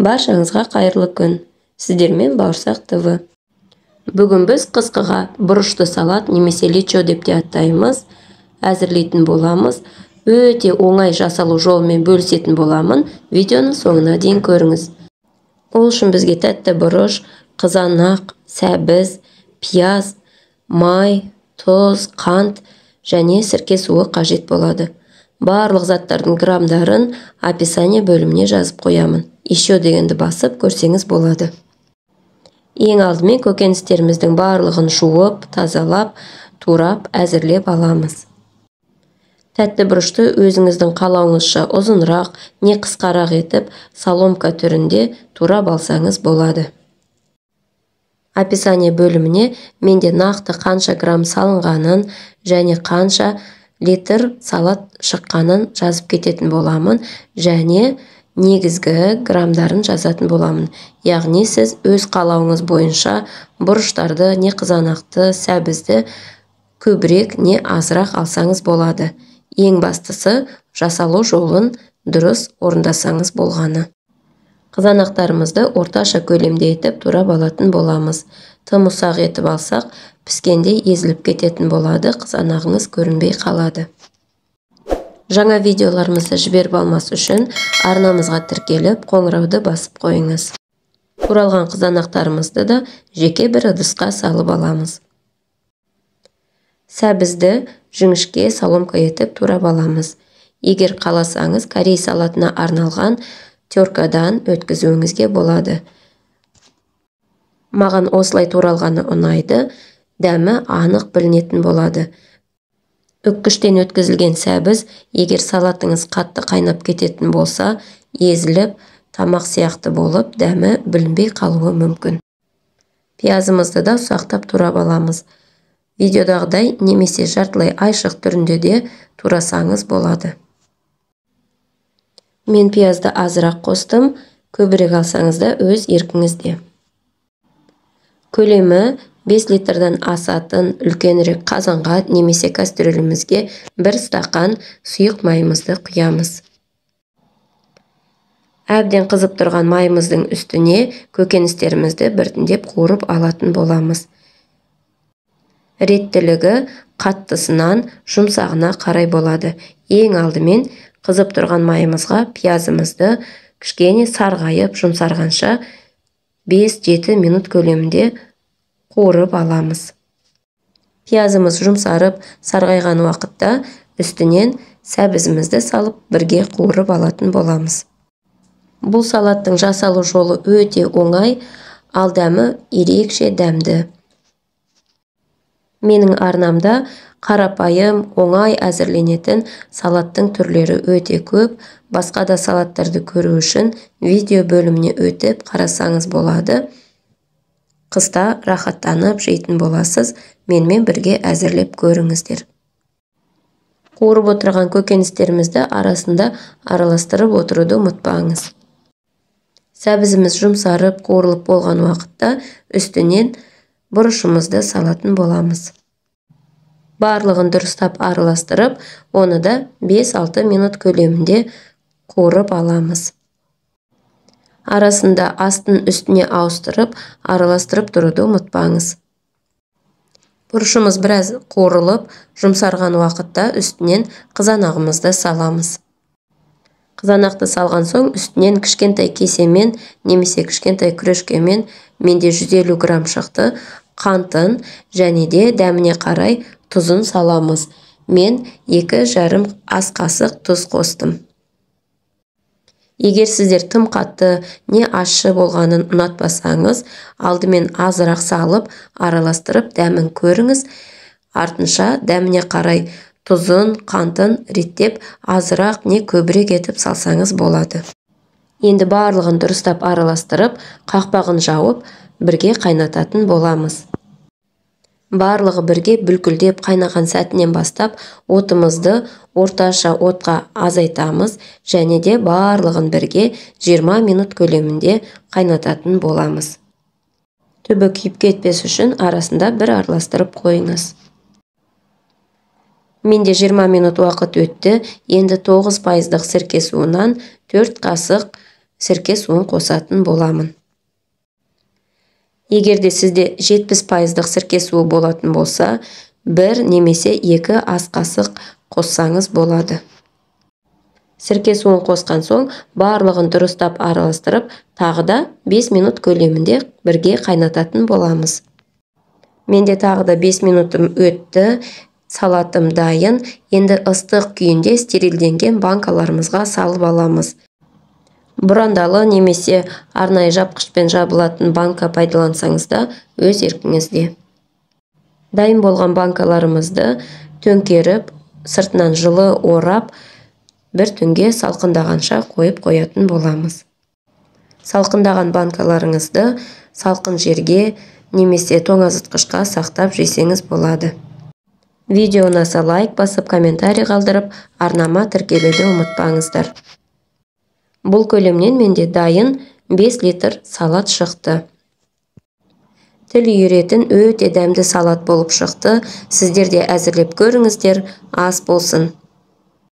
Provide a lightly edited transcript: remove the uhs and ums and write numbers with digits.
Баршаңызға қайырлы күн. Сіздермен Бауырсақ ТВ. Бүгін біз қысқыға бұрышты салат немесе лечо деп те атаймыз, әзірлейтін боламыз. Өте оңай жасалу жолымен бөлісетін боламын. Видеоны соңына дейін көріңіз. Ол үшін бізге тәтті бұрыш, қызанақ, сәбіз, пияз, май, тұз, қант және сірке суы қажет болады. Барлық заттардың грамдарын описание бөліміне жазып қоямын. Еще дегенді басып көрсеңіз болады. Ең алдымен көкөністеріміздің барлығын жуып, тазалап, турап, әзірлеп аламыз. Тәтті бұрышты өзіңіздің қалауыңызша ұзынырақ, не қысқарақ етіп, соломка түрінде турап алсаңыз болады. Описание бөліміне менде нақты қанша грамм салынғанын және қанша литр салат шыққанын жазып кететін боламын, және негізгі грамдарын жазатын боламын. Яғни сіз өз қалауыңыз бойынша бұрыштарды, не қызанақты, сәбізді көбірек, не азырақ алсаңыз болады. Ең бастысы жасалу жолын дұрыс орындасаңыз болғаны. Қызанақтарымызды орташа көлемде етіп турап алатын боламыз. Тым ұсақ етіп алсақ, піскенде езіліп кететін болады, қызанағыңыз көрінбей қалады. Жаңа видеоларымызды жіберіп алмас үшін арнамызға тіркеліп, қоңырауды басып қойыңыз. Туралған қызанақтарымызды да жеке бір ыдысқа салып аламыз. Сәбізді жіңішке соломка етіп турап аламыз. Егер қаласаңыз, корей салатына арналған теркадан өткізуіңізге болады. Маған осылай туралғаны ұнайды, дәмі анық білінетін болады. Үккіштен өткізілген сәбіз, егер салатыңыз қатты қайнап кететін болса, езіліп, тамақ сияқты болып, дәмі білінбей қалуы мүмкін. Пиязымызды да ұсақтап турап аламыз. Видеодағыдай немесе жартылай айшық түрінде де турасаңыз болады. Мен пиязды азырақ қостым, көбірек алсаңыз да өз еркіңізде. Көлемі 5 литрден асатын үлкенірек қазанға немесе кастрюлемізге 1 стақан сұйық майымызды құямыз. Әбден қызып тұрған майымыздың үстіне көкөністерімізді біртіндеп қуырып алатын боламыз. Реттілігі қаттысынан жұмсағына қарай болады. Ең алдымен қызып тұрған майымызға пиязымызды кішкене сарғайып жұмсарғанша 5-7 минут көлемінде қуырып аламыз. Пиязымыз жұмсарып, сарғайған уақытта үстінен сәбізімізді салып бірге қуырып алатын боламыз. Бұл салаттың жасалу жолы өте оңай, ал дәмі ерекше дәмді. Менің арнамда қарапайым, оңай әзірленетін салаттың түрлері өте көп. Басқа да салаттарды көру үшін видео бөліміне өтіп қарасаңыз болады. Қыста рахаттанып жейтін боласыз, менімен бірге әзірлеп көріңіздер. Қуырып отырған көкөністерімізді арасында араластырып отыруды ұмытпаңыз. Сәбізіміз жұмсарып, қуырылып болған уақытта үстінен бұрышымызды салатын боламыз. Барлығын дұрыстап араластырып, оны да 5-6 минут көлемінде қуырып аламыз. Арасында астын үстіне ауыстырып, араластырып тұруды ұмытпаңыз. Бұрышымыз біраз қуырылып, жұмсарған уақытта үстінен қызанағымызды саламыз. Қызанақты салған соң үстінен кішкентай кесемен немесе кішкентай күрешкемен, менде 150 грамм шықты, қантын және де дәміне қарай тұзын саламыз. Мен 2,5 ас қасық тұз қостым. Егер сіздер тым қатты не ащы болғанын ұнатпасаңыз, алдымен азырақ салып, араластырып дәмін көріңіз. Артынша дәміне қарай тұзын, қантын реттеп, азырақ не көбірек етіп салсаңыз болады. Енді барлығын дұрыстап араластырып, қақпағын жауып, бірге қайнататын боламыз. Барлығы бірге бүлкілдеп қайнаған сәтінен бастап, отымызды орташа отқа азайтамыз және де барлығын бірге 20 минут көлемінде қайнататын боламыз. Түбі күйіп кетпес үшін арасында бір араластырып қойыңыз. Менде 20 минут уақыт өтті. Енді 9% сірке суынан 4 қасық сірке суын қосатын боламын. Егерде сізде 70% сірке суы болатын болса, 1 немесе 2 ас қасық қоссаңыз болады. Сірке суын қосқан соң, барлығын дұрыстап араластырып, тағы да 5 минут көлемінде бірге қайнататын боламыз. Менде тағы да 5 минутым өтті, салатым дайын, енді ыстық күйінде стерилденген банкаларымызға салып аламыз. Бұрандалы немесе арнайы жапқышпен жабылатын банка пайдалансаңыз да өз еркіңізде. Дайын болған банкаларымызды төңкеріп, сыртынан жылы орап, бір түнге салқындағанша қойып қоятын боламыз. Салқындаған банкаларыңызды салқын жерге немесе тоңазытқышқа сақтап жесеңіз болады. Видео ұнаса лайк басып, комментарий қалдырып, арнама тіркелуді ұмытпаңыздар. Бұл көлемнен менде дайын 5 литр салат шықты. Тіл үйіретін өте дәмді салат болып шықты. Сіздер де әзірлеп көріңіздер, ас болсын.